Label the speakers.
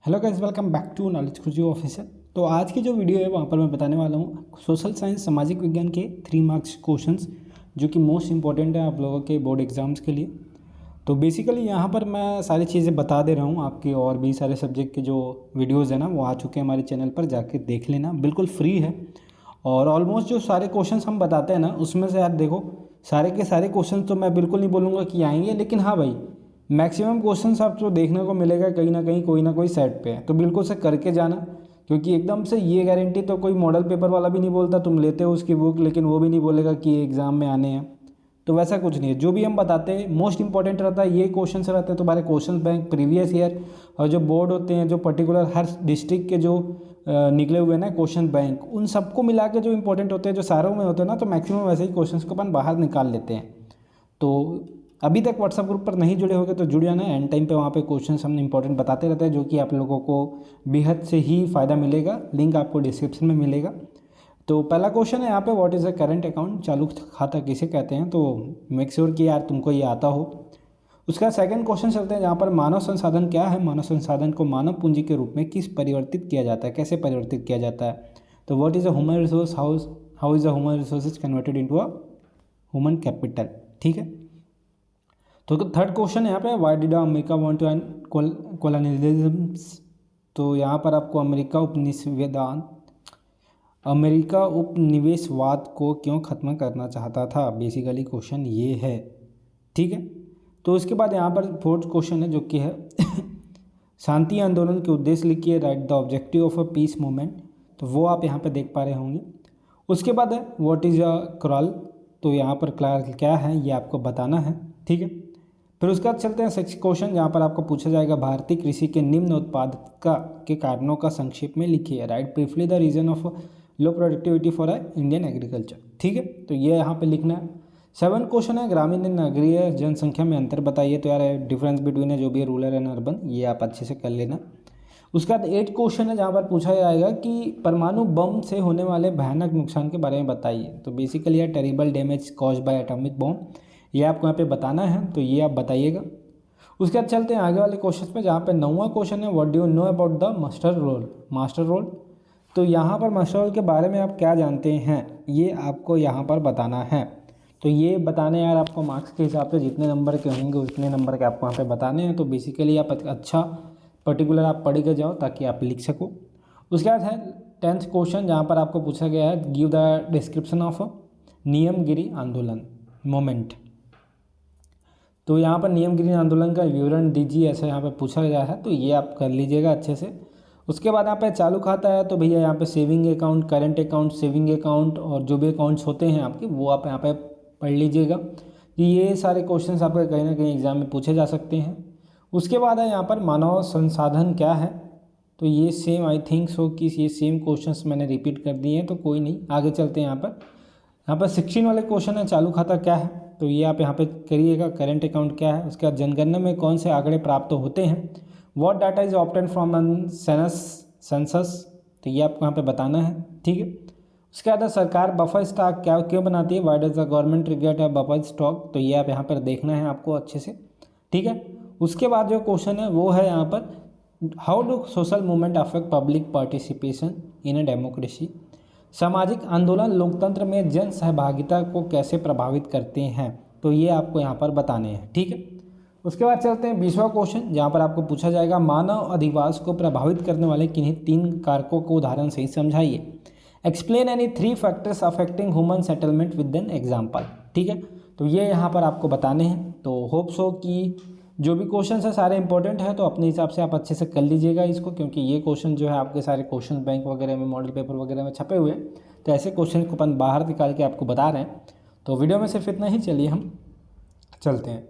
Speaker 1: Hello guys, welcome back to knowledge Khushi officer. तो आज की जो वीडियो है वहाँ पर मैं बताने वाला हूँ सोशल साइंस सामाजिक विज्ञान के 3 मार्क्स क्वेश्चंस जो कि मोस्ट इंपॉर्टेंट है आप लोगों के बोर्ड एग्जाम्स के लिए। तो बेसिकली यहाँ पर मैं सारी चीज़ें बता दे रहा हूँ आपके, और भी सारे सब्जेक्ट के जो वीडियोज़ है ना वो आ चुके हैं हमारे चैनल पर, जाके देख लेना, बिल्कुल फ्री है। और ऑलमोस्ट जो सारे क्वेश्चन हम बताते हैं ना उसमें से यार देखो, सारे के सारे क्वेश्चन तो मैं बिल्कुल नहीं बोलूँगा कि आएंगे, लेकिन हाँ भाई मैक्सिमम क्वेश्चंस आपको देखने को मिलेगा कहीं ना कोई सेट पे है, तो बिल्कुल से करके जाना। क्योंकि एकदम से ये गारंटी तो कोई मॉडल पेपर वाला भी नहीं बोलता, तुम लेते हो उसकी बुक लेकिन वो भी नहीं बोलेगा कि ये एग्ज़ाम में आने हैं। तो वैसा कुछ नहीं है, जो भी हम बताते हैं मोस्ट इंपॉर्टेंट रहता है, ये क्वेश्चन रहते हैं तुम्हारे क्वेश्चन बैंक प्रीवियस ईयर, और जो बोर्ड होते हैं जो पर्टिकुलर हर डिस्ट्रिक्ट के जो निकले हुए ना क्वेश्चन बैंक, उन सबको मिला के जो इंपॉर्टेंट होते हैं, जो सारों में होते हैं ना, तो मैक्सिमम वैसे ही क्वेश्चन को अपन बाहर निकाल लेते हैं। तो अभी तक व्हाट्सएप ग्रुप पर नहीं जुड़े होगे तो जुड़ जाना, एंड टाइम पे वहाँ पे क्वेश्चन हम इंपॉर्टेंट बताते रहते हैं, जो कि आप लोगों को बेहद से ही फ़ायदा मिलेगा। लिंक आपको डिस्क्रिप्शन में मिलेगा। तो पहला क्वेश्चन है यहाँ पे, what is a current account, चालू खाता किसे कहते हैं। तो मेक श्योर कि यार तुमको ये आता हो। उसका सेकंड क्वेश्चन चलते हैं, जहाँ पर मानव संसाधन क्या है, मानव संसाधन को मानव पूंजी के रूप में किस परिवर्तित किया जाता है, कैसे परिवर्तित किया जाता है। तो what is a human resource, how is a human resource converted into a human capital. ठीक है। तो थर्ड क्वेश्चन यहाँ पे, why did America want to end colonialism. तो यहाँ पर आपको अमेरिका उपनिवेशवाद को क्यों ख़त्म करना चाहता था, बेसिकली क्वेश्चन ये है। ठीक है। तो उसके बाद यहाँ पर फोर्थ क्वेश्चन है जो कि है शांति आंदोलन के उद्देश्य लिखिए, right the objective of a piece movement. तो वो आप यहाँ पे देख पा रहे होंगे। उसके बाद है व्हाट इज़ अ क्रॉल। तो यहाँ पर क्या है ये आपको बताना है। ठीक है। फिर उसके बाद चलते हैं सिक्स क्वेश्चन, जहाँ पर आपको पूछा जाएगा भारतीय कृषि के निम्न उत्पादकता के कारणों का संक्षेप में लिखिए, write briefly the reason of low productivity for Indian agriculture. ठीक है। तो ये यहाँ पे लिखना है। 7 क्वेश्चन है, ग्रामीण एंड नगरीय जनसंख्या में अंतर बताइए। तो यार डिफरेंस बिटवीन है जो भी है रूरल एंड अर्बन, ये आप अच्छे से कर लेना। उसके बाद 8 क्वेश्चन है, जहाँ पर पूछा जाएगा कि परमाणु बम से होने वाले भयानक नुकसान के बारे में बताइए। तो बेसिकली यार terrible damage cause by atomic bomb, ये आपको यहाँ पे बताना है, तो ये आप बताइएगा। उसके बाद चलते हैं आगे वाले क्वेश्चन पे, जहाँ पे 9वां क्वेश्चन है, what do you know about the master roll. तो यहाँ पर मास्टर रोल के बारे में आप क्या जानते हैं, ये आपको यहाँ पर बताना है। तो ये बताने यार आपको मार्क्स के हिसाब से जितने नंबर के होंगे उतने नंबर के आपको यहाँ पे बताने हैं। तो बेसिकली आप अच्छा पर्टिकुलर आप पढ़ के जाओ ताकि आप लिख सको। उसके बाद है 10th क्वेश्चन, जहाँ पर आपको पूछा गया है, give the description of Niyamgiri आंदोलन मोमेंट। तो यहाँ पर नियमगिरी आंदोलन का विवरण दीजिए, ऐसा यहाँ पे पूछा गया है, तो ये आप कर लीजिएगा अच्छे से। उसके बाद यहाँ पे चालू खाता है, तो भैया यहाँ पे saving account, current account, saving account और जो भी अकाउंट्स होते हैं आपके, वो आप यहाँ पे पढ़ लीजिएगा कि ये सारे क्वेश्चंस आपके कहीं ना कहीं एग्जाम में पूछे जा सकते हैं। उसके बाद है यहाँ पर मानव संसाधन क्या है। तो ये सेम आई थिंक सो कि ये सेम क्वेश्चंस मैंने रिपीट कर दिए हैं, तो कोई नहीं, आगे चलते हैं। यहाँ पर 16 वाले क्वेश्चन है, चालू खाता क्या है। तो ये आप यहाँ पे करिएगा, करंट अकाउंट क्या है। उसके बाद जनगणना में कौन से आंकड़े प्राप्त होते हैं, what data is obtain from an census. तो ये आपको यहाँ पे बताना है। ठीक है। उसके बाद सरकार बफर स्टॉक क्या क्यों बनाती है, व्हाई डज द गवर्नमेंट रिगेट अ बफर स्टॉक। तो ये आप यहाँ पर देखना है आपको अच्छे से। ठीक है। उसके बाद जो क्वेश्चन है वो है यहाँ पर, how do social movement affect public participation in a democracy. सामाजिक आंदोलन लोकतंत्र में जन सहभागिता को कैसे प्रभावित करते हैं। तो ये आपको यहाँ पर बताने हैं। ठीक है। उसके बाद चलते हैं 20वां क्वेश्चन, जहाँ पर आपको पूछा जाएगा, मानव अधिवास को प्रभावित करने वाले किन्हीं 3 कारकों को उदाहरण से ही समझाइए। Explain any 3 factors affecting human settlement with an example. ठीक है। तो ये यहाँ पर आपको बताने हैं। तो होप सो कि जो भी क्वेश्चन है सारे इंपॉर्टेंट है, तो अपने हिसाब से आप अच्छे से कर लीजिएगा इसको, क्योंकि ये क्वेश्चन जो है आपके सारे क्वेश्चन बैंक वगैरह में, मॉडल पेपर वगैरह में छपे हुए हैं। तो ऐसे क्वेश्चन को अपन बाहर निकाल के आपको बता रहे हैं। तो वीडियो में सिर्फ इतना ही, चलिए हम चलते हैं।